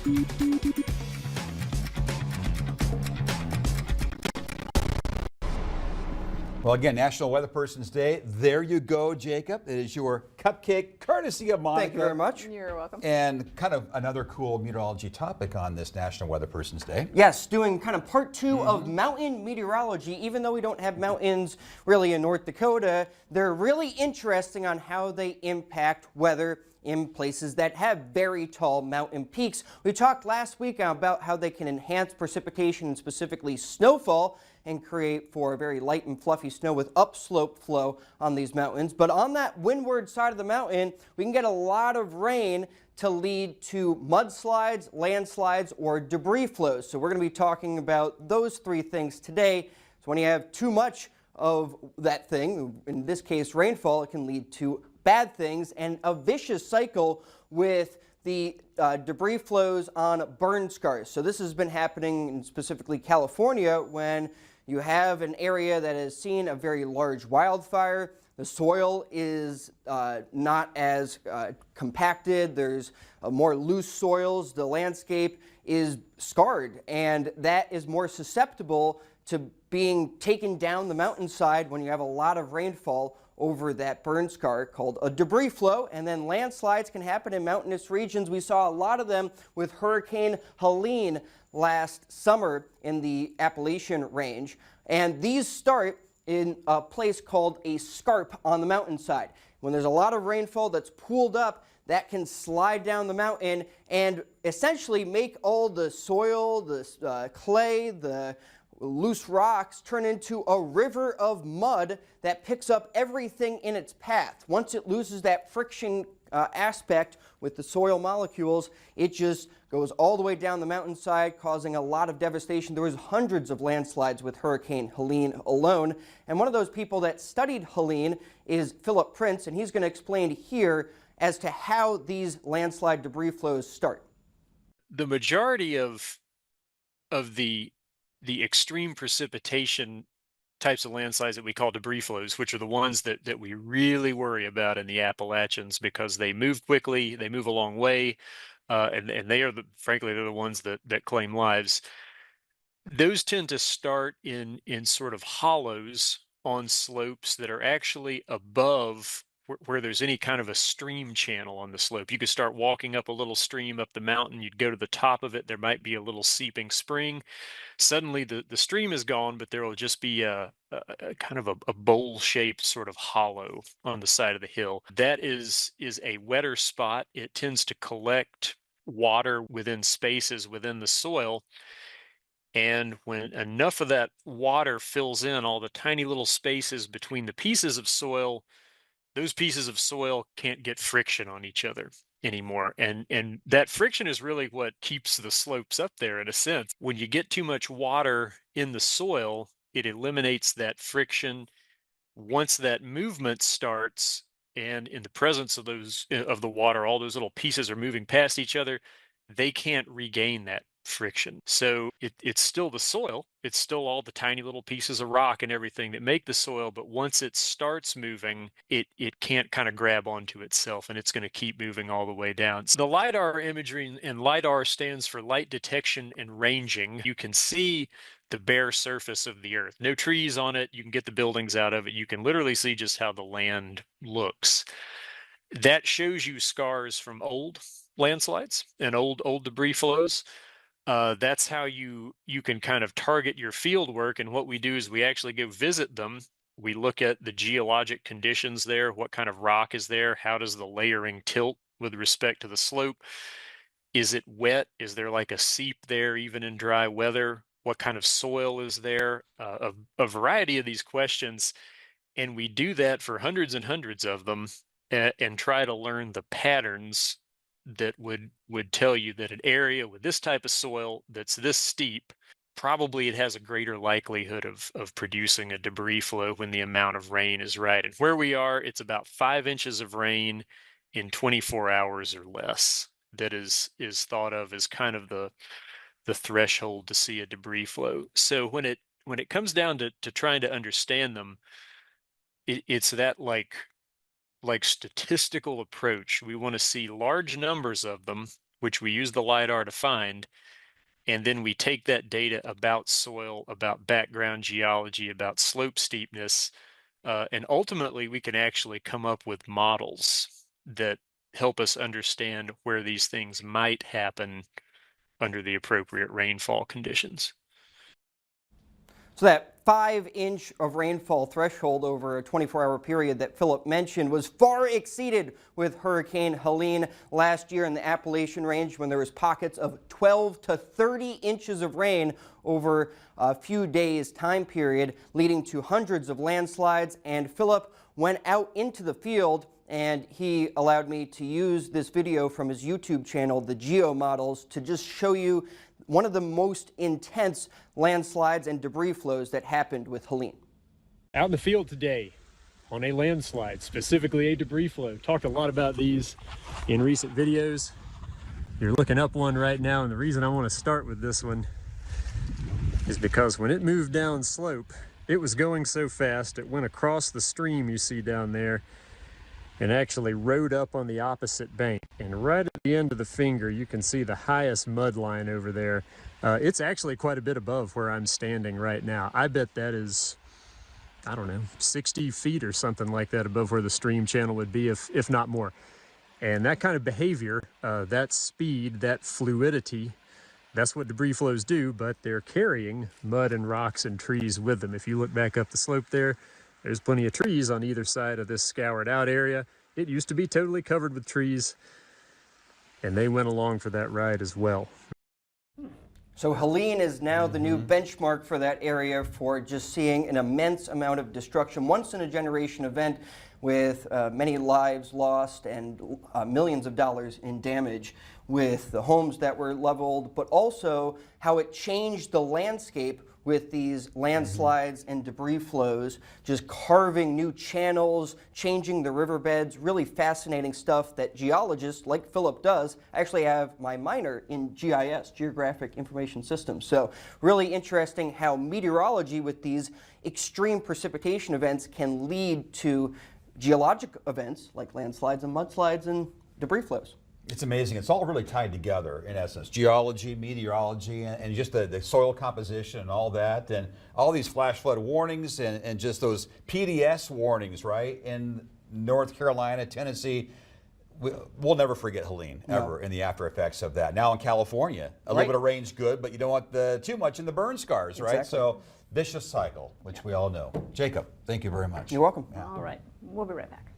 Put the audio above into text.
Well, again, National Weather Person's Day. There you go, Jacob. It is your cupcake, courtesy of Monica. Thank you very much. You're welcome. And kind of another cool meteorology topic on this National Weather Person's Day. Yes, doing kind of part two of mountain meteorology. Even though we don't have mountains really in North Dakota, they're really interesting on how they impact weather in places that have very tall mountain peaks. We talked last week about how they can enhance precipitation and specifically snowfall and create for very light and fluffy snow with upslope flow on these mountains. But on that windward side of the mountain, we can get a lot of rain to lead to mudslides, landslides, or debris flows. So we're going to be talking about those three things today. So when you have too much of that thing, in this case rainfall, it can lead to bad things and a vicious cycle with the debris flows on burn scars. So this has been happening in specifically California when you have an area that has seen a very large wildfire. The soil is not as compacted. There's more loose soils. The landscape is scarred, and that is more susceptible to being taken down the mountainside when you have a lot of rainfall over that burn scar called a debris flow. And then landslides can happen in mountainous regions. We saw a lot of them with Hurricane Helene last summer in the Appalachian range. And these start in a place called a scarp on the mountainside. When there's a lot of rainfall that's pooled up, that can slide down the mountain and essentially make all the soil, the clay, the loose rocks turn into a river of mud that picks up everything in its path. Once it loses that friction aspect with the soil molecules, it just goes all the way down the mountainside, causing a lot of devastation. There was hundreds of landslides with Hurricane Helene alone. And one of those people that studied Helene is Philip Prince, and he's going to explain here as to how these landslide debris flows start. The majority of the extreme precipitation types of landslides that we call debris flows, which are the ones that we really worry about in the Appalachians because they move quickly, they move a long way, and they are frankly they're the ones that claim lives. Those tend to start in sort of hollows on slopes that are actually above where there's any kind of a stream channel on the slope. You could start walking up a little stream up the mountain, you'd go to the top of it, there might be a little seeping spring. Suddenly the stream is gone, but there will just be a kind of a bowl-shaped sort of hollow on the side of the hill. That is a wetter spot. It tends to collect water within spaces within the soil. And when enough of that water fills in all the tiny little spaces between the pieces of soil, those pieces of soil can't get friction on each other anymore. And that friction is really what keeps the slopes up there in a sense. When you get too much water in the soil, it eliminates that friction. Once that movement starts, and in the presence of the water, all those little pieces are moving past each other, they can't regain that friction. So it's still the soil. It's still all the tiny little pieces of rock and everything that make the soil. But once it starts moving, it can't kind of grab onto itself, and it's going to keep moving all the way down. So the LiDAR imagery, and LiDAR stands for light detection and ranging. You can see the bare surface of the earth. No trees on it. You can get the buildings out of it. You can literally see just how the land looks. That shows you scars from old landslides and old debris flows. That's how you can kind of target your field work. And what we do is we actually go visit them. We look at the geologic conditions there. What kind of rock is there? How does the layering tilt with respect to the slope? Is it wet? Is there like a seep there even in dry weather? What kind of soil is there? A variety of these questions. And we do that for hundreds and hundreds of them and try to learn the patterns that would tell you that an area with this type of soil that's this steep, probably it has a greater likelihood of producing a debris flow when the amount of rain is right. And where we are, it's about 5 inches of rain in 24 hours or less that is thought of as kind of the threshold to see a debris flow. So when it comes down to trying to understand them, it's that like statistical approach. We want to see large numbers of them which we use the LiDAR to find, and then we take that data about soil, about background geology, about slope steepness, and ultimately we can actually come up with models that help us understand where these things might happen under the appropriate rainfall conditions. So that 5-inch of rainfall threshold over a 24-hour period that Philip mentioned was far exceeded with Hurricane Helene last year in the Appalachian Range, when there was pockets of 12 to 30 inches of rain over a few days time period, leading to hundreds of landslides. And Philip went out into the field, and he allowed me to use this video from his YouTube channel, the Geo Models, to just show you one of the most intense landslides and debris flows that happened with Helene. Out in the field today on a landslide, specifically a debris flow. Talked a lot about these in recent videos. You're looking up one right now, and the reason I want to start with this one is because when it moved down slope, it was going so fast it went across the stream you see down there and actually rode up on the opposite bank. And right at the end of the finger, you can see the highest mud line over there. It's actually quite a bit above where I'm standing right now. I bet that is, I don't know, 60 feet or something like that above where the stream channel would be, if not more. And that kind of behavior, that speed, that fluidity, that's what debris flows do, but they're carrying mud and rocks and trees with them. If you look back up the slope there, there's plenty of trees on either side of this scoured out area. It used to be totally covered with trees, and they went along for that ride as well. So Helene is now the new benchmark for that area for just seeing an immense amount of destruction, once in a generation event with many lives lost and millions of dollars in damage with the homes that were leveled, but also how it changed the landscape with these landslides and debris flows, just carving new channels, changing the riverbeds, really fascinating stuff that geologists like Philip does. I actually have my minor in GIS, Geographic Information Systems. So really interesting how meteorology with these extreme precipitation events can lead to geologic events like landslides and mudslides and debris flows. It's amazing. It's all really tied together in essence. Geology, meteorology, and just the soil composition and all that, and all these flash flood warnings and just those PDS warnings, right? In North Carolina, Tennessee, we'll never forget Helene ever in the after effects of that. Now in California, a little bit of rain's good, but you don't want too much in the burn scars, right? Exactly. So vicious cycle, which we all know. Jacob, thank you very much. You're welcome. All right, we'll be right back.